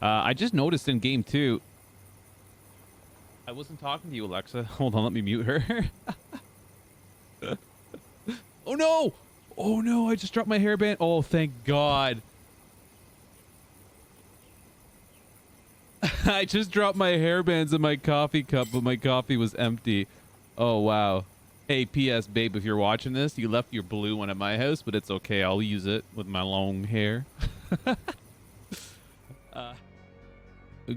I just noticed in game 2. I wasn't talking to you, Alexa. Hold on, let me mute her. Oh no! Oh no, I just dropped my hairband. Oh, thank God. I just dropped my hairbands in my coffee cup, but my coffee was empty. Oh, wow. Hey, P.S. babe, if you're watching this, you left your blue one at my house, but it's okay. I'll use it with my long hair.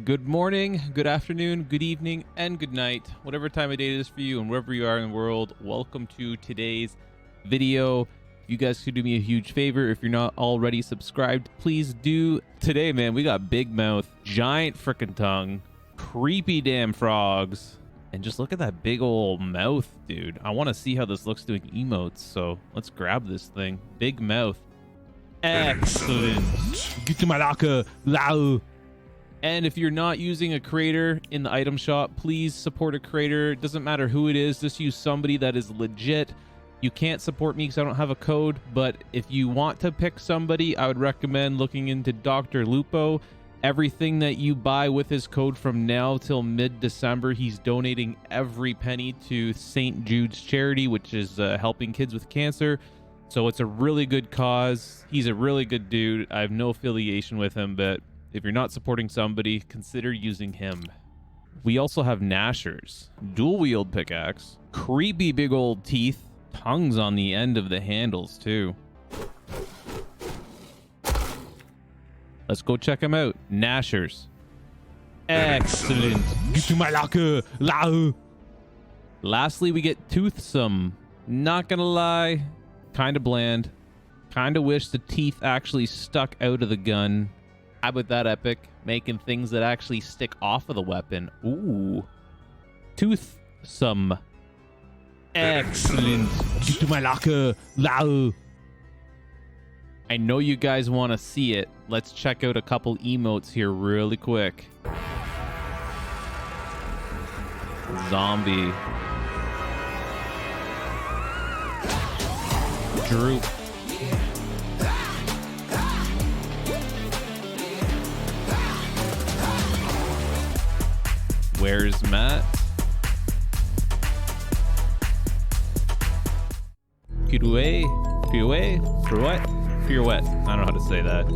Good morning, good afternoon, good evening, and good night. Whatever time of day it is for you and wherever you are in the world, welcome to today's video. You guys could do me a huge favor. If you're not already subscribed, please do. Today, man, we got big mouth, giant frickin' tongue, creepy damn frogs, and just look at that big old mouth, dude. I want to see how this looks doing emotes, so let's grab this thing. Big mouth. Excellent. Get to my locker. Loud. And if you're not using a creator in the item shop, please support a creator. It doesn't matter who it is. Just use somebody that is legit. You can't support me because I don't have a code, but if you want to pick somebody, I would recommend looking into Dr. Lupo. Everything that you buy with his code from now till mid-December, he's donating every penny to St. Jude's charity, which is helping kids with cancer. So it's a really good cause. He's a really good dude. I have no affiliation with him, but if you're not supporting somebody, consider using him. We also have GNASHERS, dual wield pickaxe, creepy big old teeth, tongues on the end of the handles too. Let's go check them out. GNASHERS. Excellent. Get to my locker. Loud. Lastly, we get Toothsome. Not gonna lie, kind of bland. Kind of wish the teeth actually stuck out of the gun. How about that, Epic? Making things that actually stick off of the weapon. Ooh. Toothsome. Excellent. Get to my locker. Loud. I know you guys want to see it. Let's check out a couple emotes here really quick. Zombie. Droop. Where's Matt? Pirouette. I don't know how to say that.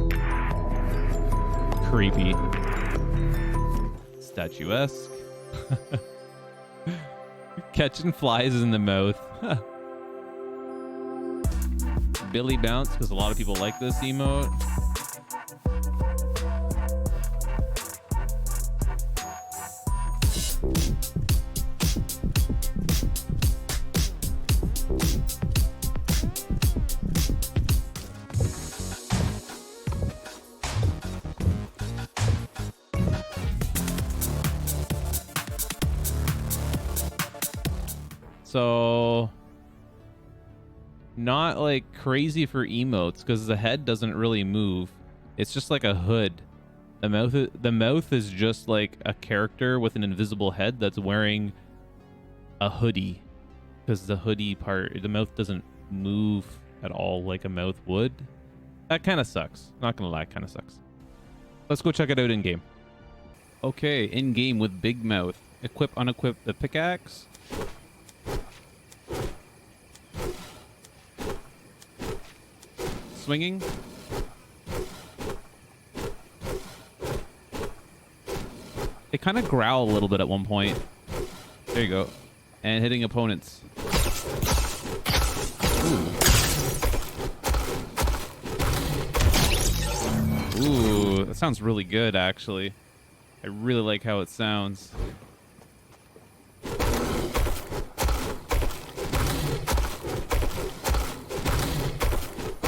Creepy. Statuesque. Catching flies in the mouth. Billy Bounce, because a lot of people like this emote. So, not like crazy for emotes because the head doesn't really move. It's just like a hood. The mouth is just like a character with an invisible head that's wearing a hoodie, because the hoodie part, the mouth doesn't move at all like a mouth would. That kind of sucks. Not gonna lie, kind of sucks. Let's go check it out in game. Okay, in game with big mouth. Equip, unequip the pickaxe. Swinging. They kind of growl a little bit at one point. There you go. And hitting opponents. Ooh, that sounds really good, actually. I really like how it sounds.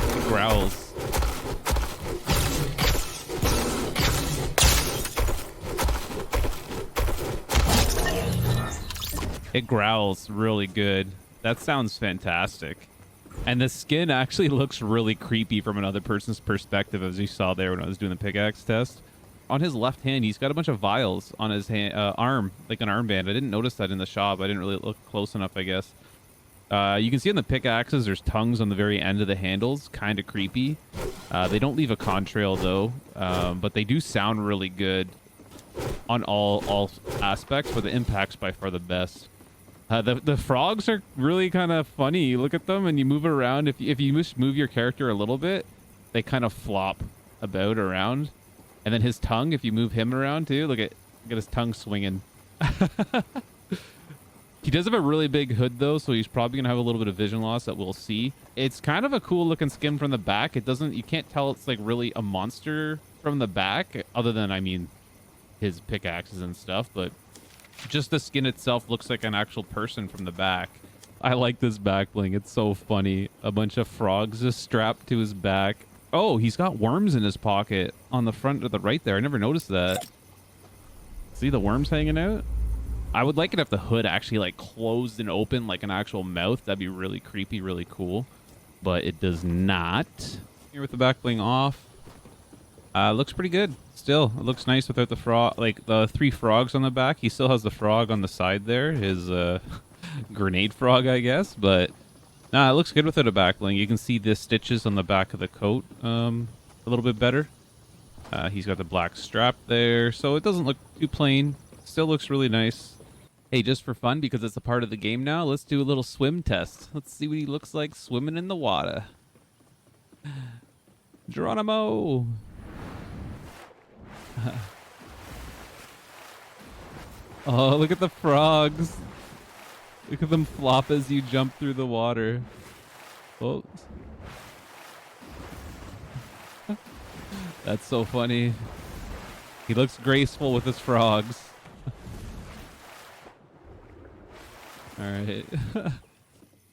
It growls. It growls really good. That sounds fantastic. And the skin actually looks really creepy from another person's perspective, as you saw there when I was doing the pickaxe test. On his left hand, he's got a bunch of vials on his hand, arm, like an armband. I didn't notice that in the shop. I didn't really look close enough, I guess. You can see on the pickaxes, there's tongues on the very end of the handles. Kind of creepy. They don't leave a contrail though, but they do sound really good on all aspects, but the impact's by far the best. The frogs are really kind of funny. You look at them and you move it around. If you just move your character a little bit, they kind of flop about around. And then his tongue, if you move him around too, look at his tongue swinging. He does have a really big hood though, so he's probably gonna have a little bit of vision loss that we'll see. It's kind of a cool looking skin from the back. You can't tell it's like really a monster from the back, other than, I mean, his pickaxes and stuff, but just the skin itself looks like an actual person from the back. I like this back bling. It's so funny. A bunch of frogs just strapped to his back. Oh, he's got worms in his pocket on the front of the right there. I never noticed that. See the worms hanging out? I would like it if the hood actually like closed and open like an actual mouth. That'd be really creepy, really cool. But it does not. Here with the back bling off. Looks pretty good. Still, it looks nice without the frog, like the 3 frogs on the back. He still has the frog on the side there, his grenade frog, I guess. But nah, it looks good without a back bling. You can see the stitches on the back of the coat a little bit better. He's got the black strap there, so it doesn't look too plain. Still looks really nice. Hey, just for fun, because it's a part of the game now, let's do a little swim test. Let's see what he looks like swimming in the water. Geronimo! Oh, look at the frogs. Look at them flop as you jump through the water. Oh. That's so funny. He looks graceful with his frogs. All right. All right,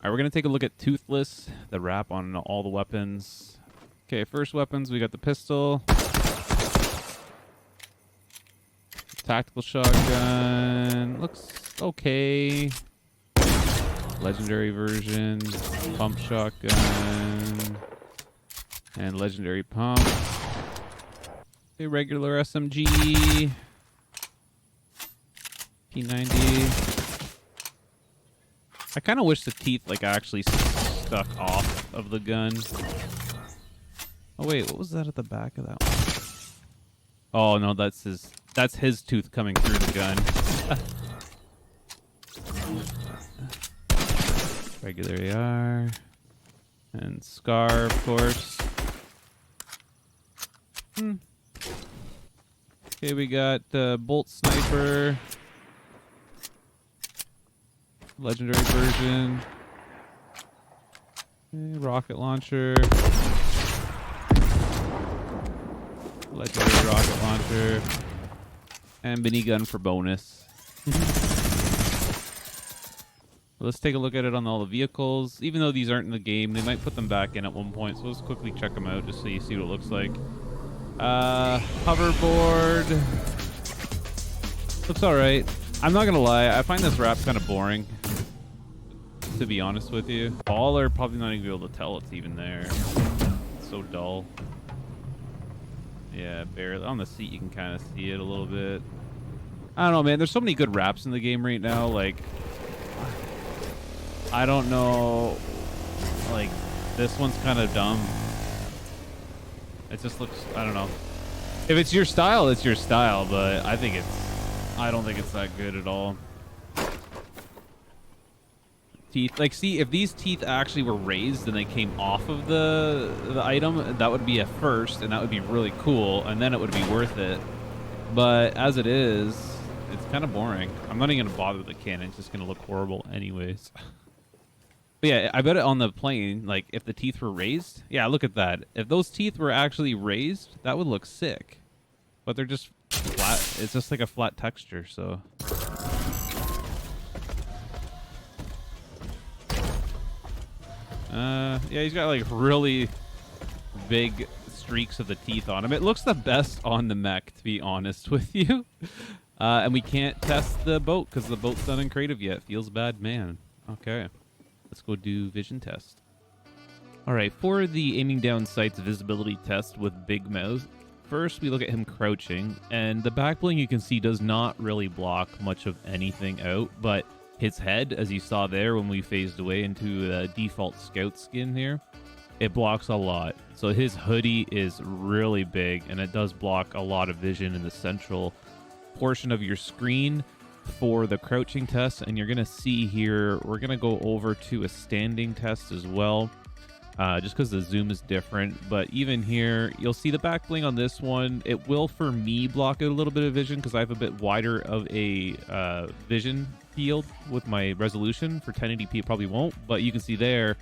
we're going to take a look at Toothless, the wrap on all the weapons. Okay, first weapons, we got the pistol. Tactical shotgun. Looks okay. Legendary version. Pump shotgun. And legendary pump. A regular SMG. P90. I kind of wish the teeth like actually stuck off of the gun. Oh wait, what was that at the back of that one? Oh no, that's his tooth coming through the gun. Regular AR. And Scar, of course. Okay, we got Bolt Sniper. Legendary version. Okay, rocket launcher. Legendary rocket launcher. And minigun for bonus. Let's take a look at it on all the vehicles. Even though these aren't in the game, they might put them back in at one point. So let's quickly check them out just so you see what it looks like. Hoverboard. Looks alright. I'm not gonna lie, I find this wrap kind of boring, to be honest with you. Baller, probably not even able to tell it's even there. It's so dull. Yeah, barely. On the seat, you can kind of see it a little bit. I don't know, man. There's so many good wraps in the game right now. Like, I don't know. Like, this one's kind of dumb. It just looks, I don't know. If it's your style, it's your style, but I don't think it's that good at all. Teeth, like, see, if these teeth actually were raised and they came off of the item, that would be a first, and that would be really cool, and then it would be worth it. But as it is, it's kind of boring. I'm not even gonna bother with the cannon. It's just gonna look horrible anyways. But yeah, I bet it on the plane, like, if the teeth were raised, yeah, look at that. If those teeth were actually raised, that would look sick. But they're just flat. It's just like a flat texture, so. Yeah, he's got like really big streaks of the teeth on him. It looks the best on the mech, to be honest with you. And we can't test the boat because the boat's not in creative yet. Feels bad, man. Okay, let's go do vision test. All right, for the aiming down sights visibility test with Big Mouth, first we look at him crouching, and the back bling you can see does not really block much of anything out, but his head, as you saw there when we phased away into the default scout skin here, it blocks a lot. So his hoodie is really big, and it does block a lot of vision in the central portion of your screen for the crouching test. And you're going to see here, we're going to go over to a standing test as well, just because the zoom is different. But even here, you'll see the back bling on this one. It will, for me, block a little bit of vision because I have a bit wider of a vision field with my resolution. For 1080p, it probably won't, but you can see there,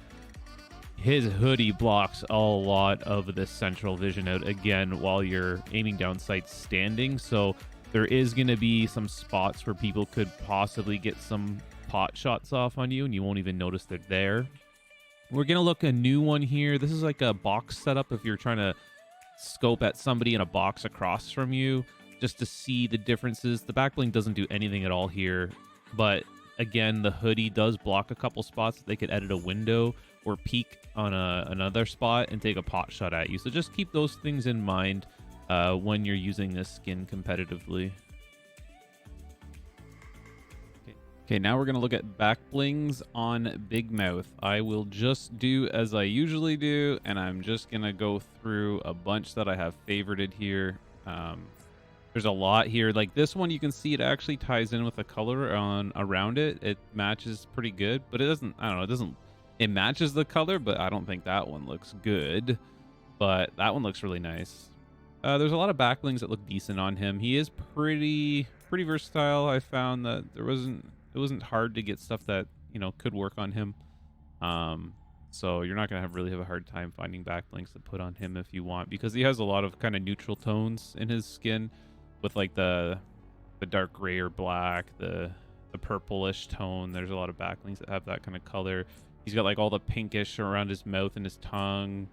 his hoodie blocks a lot of the central vision out again while you're aiming down sights standing. So there is going to be some spots where people could possibly get some pot shots off on you and you won't even notice they're there. We're going to look a new one here. This is like a box setup if you're trying to scope at somebody in a box across from you, just to see the differences. The back bling doesn't do anything at all here, but again, the hoodie does block a couple spots. They could edit a window or peek on another spot and take a pot shot at you. So just keep those things in mind when you're using this skin competitively. Okay, now we're going to look at back blings on Big Mouth. I will just do as I usually do, and I'm just going to go through a bunch that I have favorited here. There's a lot here. Like this one, you can see it actually ties in with the color on around it. It matches pretty good, but it doesn't, I don't know, it matches the color, but I don't think that one looks good. But that one looks really nice. There's a lot of back blings that look decent on him. He is pretty versatile. I found that it wasn't hard to get stuff that, you know, could work on him. So you're not gonna really have a hard time finding back blings to put on him if you want, because he has a lot of kind of neutral tones in his skin, with like the dark gray or black, the purplish tone. There's a lot of back blings that have that kind of color. He's got like all the pinkish around his mouth and his tongue.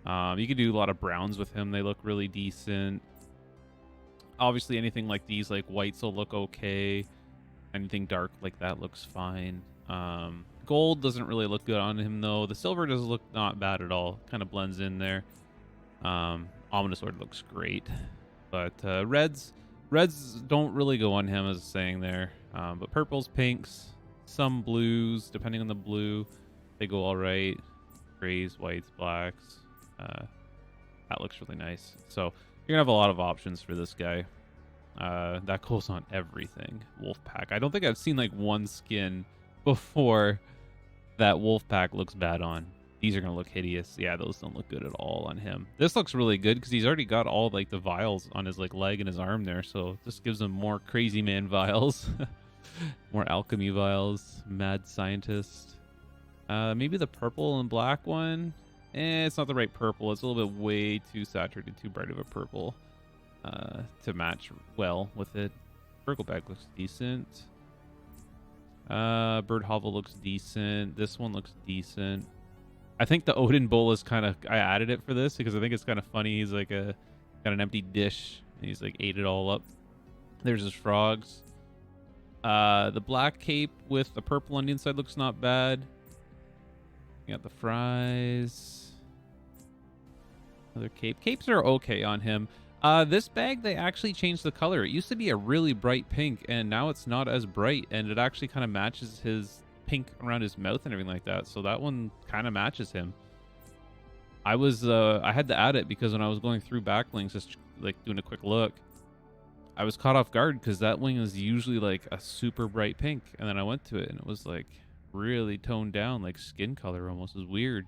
You can do a lot of browns with him. They look really decent. Obviously, anything like these, like whites, will look okay. Anything dark like that looks fine. Gold doesn't really look good on him, though. The silver does look not bad at all. Kind of blends in there. Ominous Sword looks great. But reds don't really go on him, as saying there. But purples, pinks, some blues, depending on the blue, they go all right. Grays, whites, blacks. That looks really nice. So you're gonna have a lot of options for this guy. That goes on everything. Wolfpack. I don't think I've seen like one skin before that Wolfpack looks bad on. These are gonna look hideous. Yeah, those don't look good at all on him. This looks really good because he's already got all like the vials on his like leg and his arm there, so this gives him more crazy man vials. More alchemy vials. Mad scientist. Maybe the purple and black one. It's not the right purple. It's a little bit way too saturated, too bright of a purple to match well with it. Burglebag looks decent. Bird Hovel looks decent. This one looks decent. I think the Odin bowl is kind of, I added it for this because I think it's kind of funny. He's like got an empty dish and he's like ate it all up. There's his frogs. The black cape with the purple on the inside looks not bad. You got the fries. Another cape. Capes are okay on him. This bag, they actually changed the color. It used to be a really bright pink, and now it's not as bright, and it actually kind of matches his pink around his mouth and everything like that. So that one kind of matches him. I had to add it because when I was going through backlinks, just like doing a quick look, I was caught off guard because that wing is usually like a super bright pink, and then I went to it and it was like really toned down, like skin color almost. Is weird.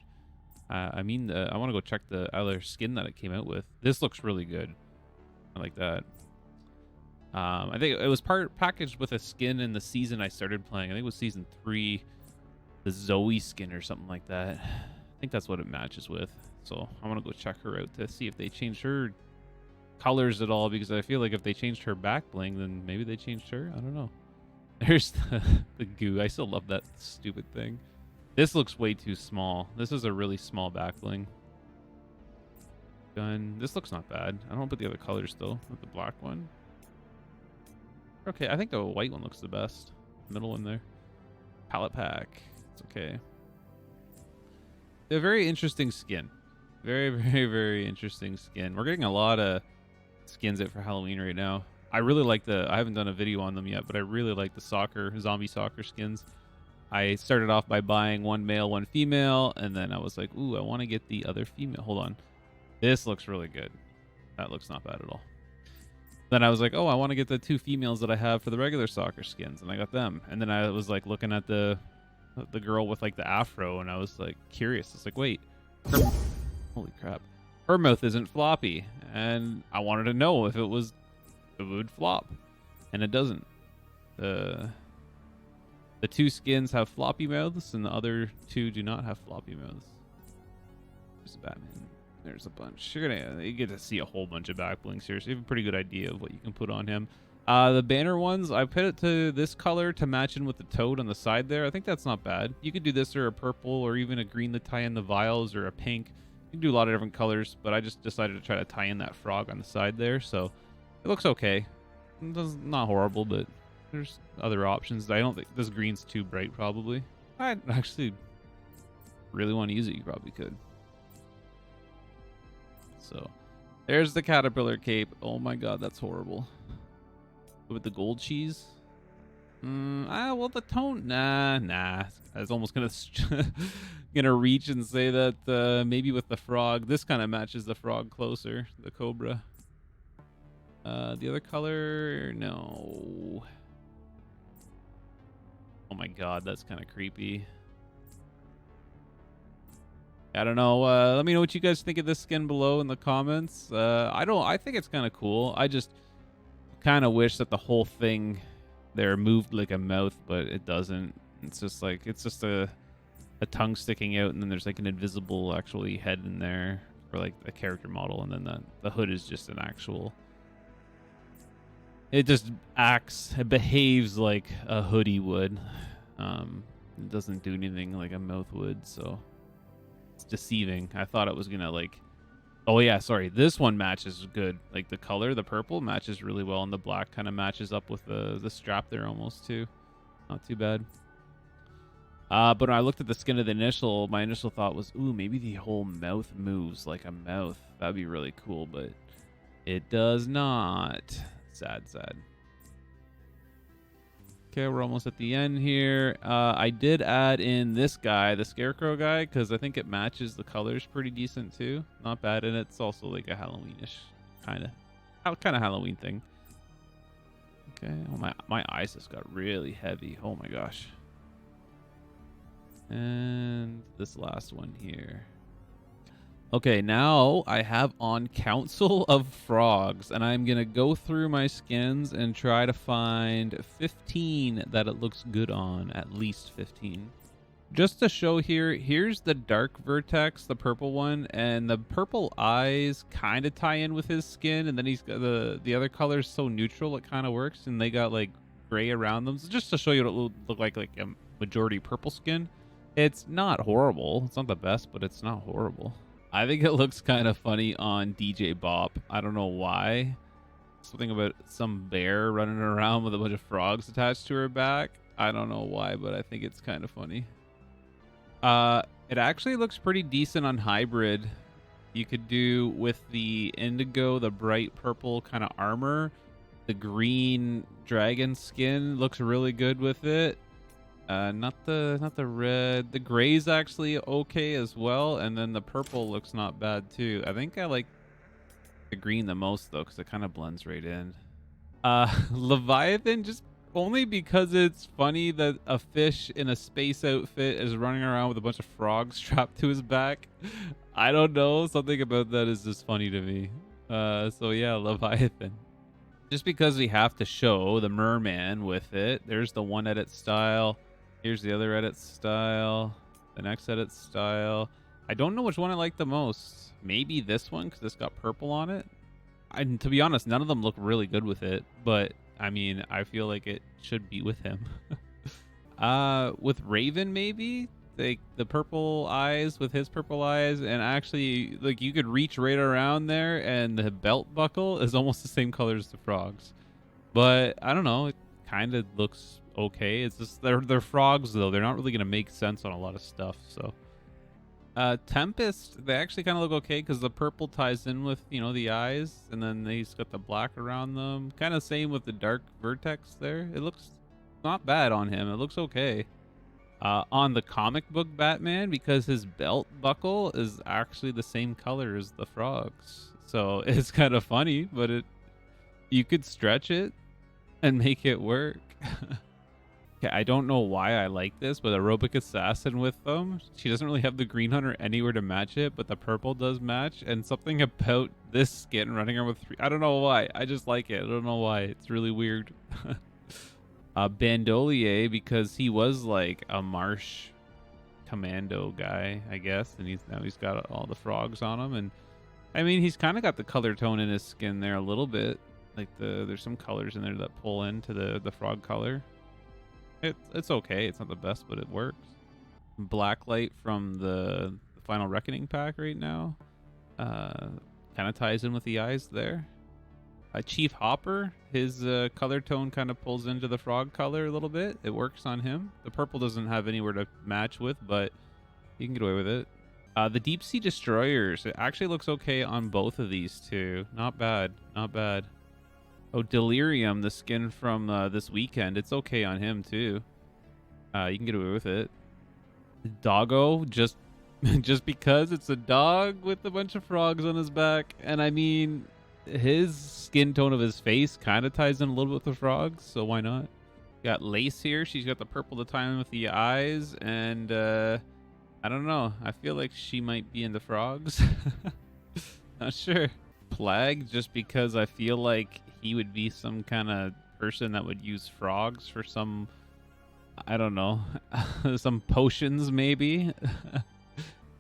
I want to go check the other skin that it came out with. This looks really good. I like that. I think it was packaged with a skin in the season I started playing. I think it was season 3, the Zoe skin or something like that. I think that's what it matches with. So I want to go check her out to see if they changed her colors at all, because I feel like if they changed her back bling, then maybe they changed her. I don't know. There's the goo. I still love that stupid thing. This looks way too small. This is a really small back bling. Gun. This looks not bad. I don't know about the other colors though. With the black one. Okay, I think the white one looks the best. Middle one there. Palette pack. It's okay. A very interesting skin. Very, very, very interesting skin. We're getting a lot of skins out for Halloween right now. I really like I haven't done a video on them yet, but I really like the zombie soccer skins. I started off by buying one male, one female, and then I was like, ooh, I want to get the other female. Hold on. This looks really good. That looks not bad at all. Then I was like, oh, I want to get the 2 females that I have for the regular soccer skins, and I got them. And then I was like looking at the girl with like the afro, and I was like curious. It's like, wait, holy crap, her mouth isn't floppy, and I wanted to know if it would flop, and it doesn't. The 2 skins have floppy mouths, and the other 2 do not have floppy mouths. There's Batman. There's a bunch. You get to see a whole bunch of back blings here, so you have a pretty good idea of what you can put on him. The banner ones, I put it to this color to match in with the toad on the side there. I think that's not bad. You could do this or a purple or even a green to tie in the vials or a pink. You can do a lot of different colors, but I just decided to try to tie in that frog on the side there, so it looks okay. It's not horrible, but there's other options. I don't think this green's too bright, probably. I actually really want to use it. You probably could. So there's the caterpillar cape. Oh my god, that's horrible. With the gold cheese? Well, the tone, nah. I was almost gonna reach and say that maybe with the frog, this kind of matches the frog closer, the cobra. The other color, no. Oh my god, that's kind of creepy. I don't know. Let me know what you guys think of this skin below in the comments. I think it's kind of cool. I just kind of wish that the whole thing there moved like a mouth, but it doesn't. It's just a tongue sticking out, and then there's like an invisible actually head in there for like a character model, and then the hood is just an actual. It just it behaves like a hoodie would. It doesn't do anything like a mouth would, so it's deceiving. I thought it was gonna like, oh yeah, sorry, this one matches good. Like the color, the purple matches really well, and the black kind of matches up with the strap there almost too. Not too bad. But when I looked at the skin of my initial thought was, ooh, maybe the whole mouth moves like a mouth. That'd be really cool, but it does not. Sad. Okay, we're almost at the end here. I did add in this guy, the scarecrow guy, because I think it matches the colors pretty decent too. Not bad, and it's also like a Halloweenish kind of Halloween thing. Okay, oh, my eyes just got really heavy. Oh my gosh. And this last one here. Okay, now I have on Council of Frogs, and I'm going to go through my skins and try to find 15 that it looks good on, at least 15. Just to show here, here's the dark vertex, the purple one, and the purple eyes kind of tie in with his skin, and then he's got the other color's so neutral it kind of works, and they got like gray around them. So just to show you what it would look like a majority purple skin. It's not horrible. It's not the best, but it's not horrible. I think it looks kind of funny on DJ Bop. I don't know why. Something about some bear running around with a bunch of frogs attached to her back. I don't know why, but I think it's kind of funny. It actually looks pretty decent on hybrid. You could do with the indigo, the bright purple kind of armor. The green dragon skin looks really good with it. Not the red. The gray's actually okay as well, and then the purple looks not bad too. I think I like the green the most though, because it kind of blends right in. Leviathan, just only because it's funny that a fish in a space outfit is running around with a bunch of frogs strapped to his back. I don't know, something about that is just funny to me. So yeah, Leviathan. Just because we have to show the merman with it. There's the one edit style. Here's the other edit style, the next edit style. I don't know which one I like the most. Maybe this one, because it's got purple on it. And to be honest, none of them look really good with it, but I mean, I feel like it should be with him. With Raven, maybe like the purple eyes with his purple eyes, and actually, like you could reach right around there, and the belt buckle is almost the same color as the frogs. But I don't know, it kind of looks okay. It's just they're frogs though. They're not really gonna make sense on a lot of stuff. So Tempest, they actually kind of look okay because the purple ties in with, you know, the eyes, and then he's got the black around them. Kind of same with the dark vertex there. It looks not bad on him. It looks okay. on the comic book Batman, because his belt buckle is actually the same color as the frogs. So it's kind of funny, but you could stretch it and make it work. Okay, I don't know why I like this, but Aerobic Assassin with them, she doesn't really have the Green Hunter anywhere to match it, but the purple does match. And something about this skin running around with three, I don't know why. I just like it. I don't know why. It's really weird. Bandolier, because he was like a marsh commando guy, I guess, and he's got all the frogs on him. And I mean, he's kind of got the color tone in his skin there a little bit. Like there's some colors in there that pull into the frog color. It's okay. It's not the best, but it works. Blacklight from the Final Reckoning pack right now. Kind of ties in with the eyes there. Chief Hopper, his color tone kind of pulls into the frog color a little bit. It works on him. The purple doesn't have anywhere to match with, but you can get away with it. The Deep Sea Destroyers, it actually looks okay on both of these two. Not bad, not bad. Oh, Delirium, the skin from this weekend, it's okay on him too. You can get away with it. Doggo, just because it's a dog with a bunch of frogs on his back. And I mean, his skin tone of his face kind of ties in a little bit with the frogs, so why not? Got Lace here. She's got the purple to tie in with the eyes, and I don't know. I feel like she might be in the frogs. Not sure. Plague, just because I feel like he would be some kind of person that would use frogs for some, I don't know, some potions maybe.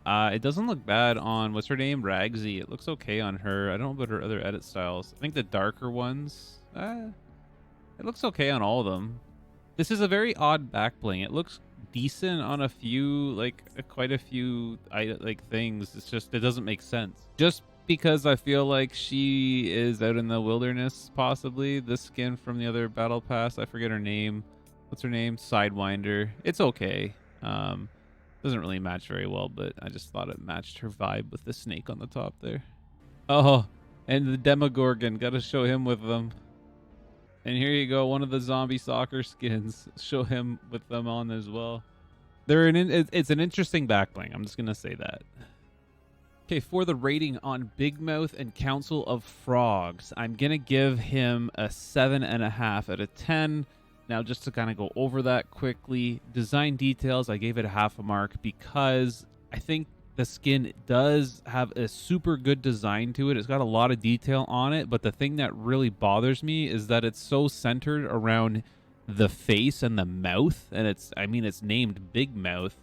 It doesn't look bad on, what's her name? Ragsy. It looks okay on her. I don't know about her other edit styles. I think the darker ones, it looks okay on all of them. This is a very odd back bling. It looks decent on a few, like quite a few things. It's just, it doesn't make sense. Just because I feel like she is out in the wilderness, possibly. This skin from the other battle pass, I forget her name. What's her name? Sidewinder. It's okay. Doesn't really match very well, but I just thought it matched her vibe with the snake on the top there. Oh, and the Demogorgon. Got to show him with them. And here you go, one of the zombie soccer skins. Show him with them on as well. It's an interesting back bling. I'm just going to say that. Okay, for the rating on Big Mouth and Council of Frogs, I'm going to give him a 7.5 out of 10. Now, just to kind of go over that quickly, design details, I gave it a half a mark because I think the skin does have a super good design to it. It's got a lot of detail on it, but the thing that really bothers me is that it's so centered around the face and the mouth, and it's named Big Mouth.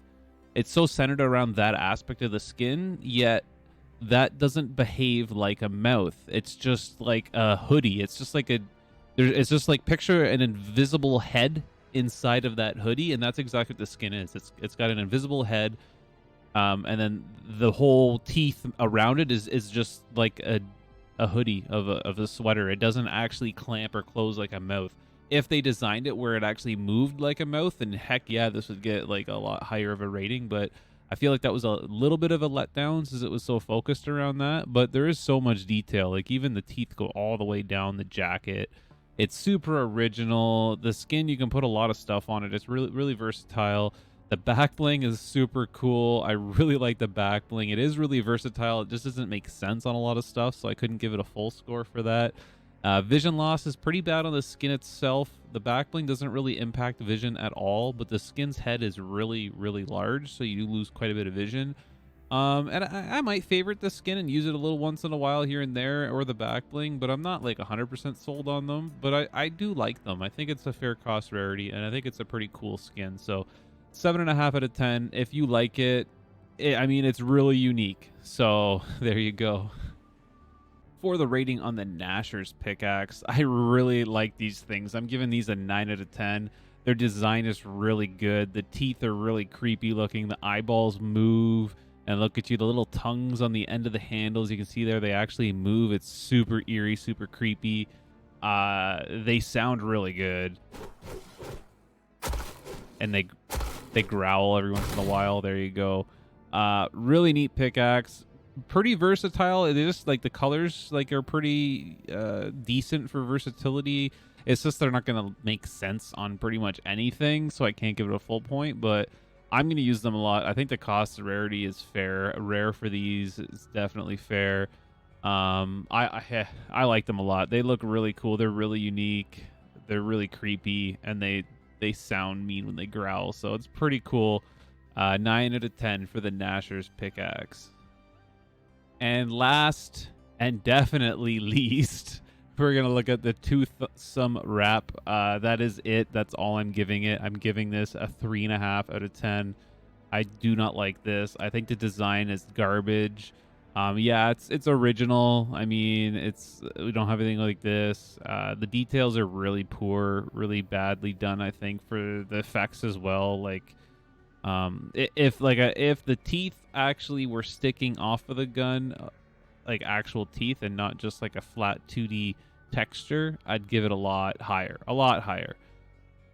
It's so centered around that aspect of the skin, yet that doesn't behave like a mouth. It's just like a hoodie. It's just like it's just like picture an invisible head inside of that hoodie, and that's exactly what the skin is. It's got an invisible head, and then the whole teeth around it is just like a hoodie of a sweater. It doesn't actually clamp or close like a mouth. If they designed it where it actually moved like a mouth, then heck yeah, this would get like a lot higher of a rating. But I feel like that was a little bit of a letdown since it was so focused around that. But there is so much detail. Like even the teeth go all the way down the jacket. It's super original. The skin, you can put a lot of stuff on it. It's really, really versatile. The back bling is super cool. I really like the back bling. It is really versatile. It just doesn't make sense on a lot of stuff, so I couldn't give it a full score for that. Vision loss is pretty bad on the skin itself. The back bling doesn't really impact vision at all, but the skin's head is really, really large, so you lose quite a bit of vision. And I might favorite the skin and use it a little once in a while here and there, or the back bling, but I'm not like 100% sold on them. But I do like them. I think it's a fair cost rarity, and I think it's a pretty cool skin. So 7.5 out of 10. If you like it, I mean, it's really unique. So there you go. For the rating on the GNASHERS pickaxe, I really like these things. I'm giving these a 9 out of 10. Their design is really good. The teeth are really creepy looking. The eyeballs move. And look at you, the little tongues on the end of the handles. You can see there, they actually move. It's super eerie, super creepy. They sound really good. And they growl every once in a while. There you go. Really neat pickaxe. pretty versatile. It is like the colors like are pretty decent for versatility. It's just they're not gonna make sense on pretty much anything, so I can't give it a full point, but I'm gonna use them a lot. I think the cost of rarity is fair. Rare for these is definitely fair. I like them a lot. They look really cool. They're really unique. They're really creepy, and they sound mean when they growl, so it's pretty cool. 9 out of 10 for the GNASHERS pickaxe. And last and definitely least, we're going to look at the Toothless Wrap. That is it. That's all I'm giving it. I'm giving this a 3.5 out of 10. I do not like this. I think the design is garbage. Yeah, it's original. I mean, we don't have anything like this. The details are really poor, really badly done, I think, for the effects as well. Like, if the teeth actually were sticking off of the gun, like actual teeth and not just like a flat 2D texture, I'd give it a lot higher.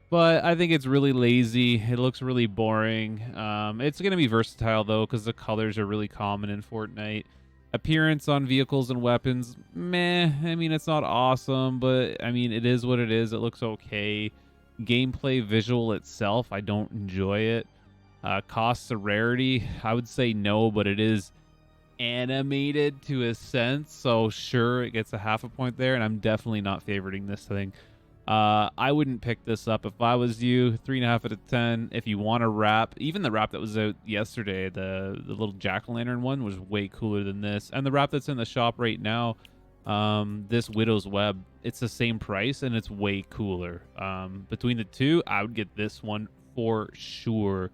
But I think it's really lazy. It looks really boring. It's going to be versatile, though, because the colors are really common in Fortnite. Appearance on vehicles and weapons, meh. I mean, it's not awesome, but, I mean, it is what it is. It looks okay. Gameplay visual itself, I don't enjoy it. Costs of rarity, I would say no, but it is animated to a sense, so sure, it gets a half a point there, and I'm definitely not favoriting this thing. I wouldn't pick this up if I was you. 3.5 out of 10. If you want a wrap, even the wrap that was out yesterday, the little jack-o'-lantern one was way cooler than this. And the wrap that's in the shop right now, this Widow's Web, it's the same price and it's way cooler. Between the two, I would get this one for sure.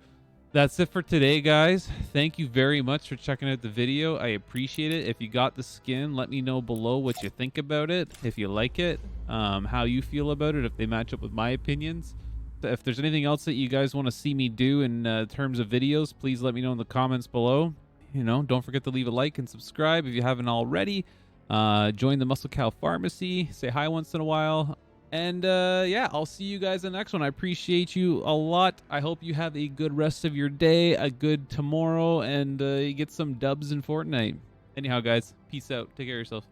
That's it for today, guys. Thank you very much for checking out the video. I appreciate it. If you got the skin, let me know below what you think about it, if you like it, how you feel about it, if they match up with my opinions. If there's anything else that you guys want to see me do in terms of videos, please let me know in the comments below. You know, don't forget to leave a like and subscribe if you haven't already. Join the Muscle Cow Pharmacy. Say hi once in a while. And yeah, I'll see you guys in the next one. I appreciate you a lot. I hope you have a good rest of your day, a good tomorrow, and you get some dubs in Fortnite. Anyhow, guys, peace out. Take care of yourself.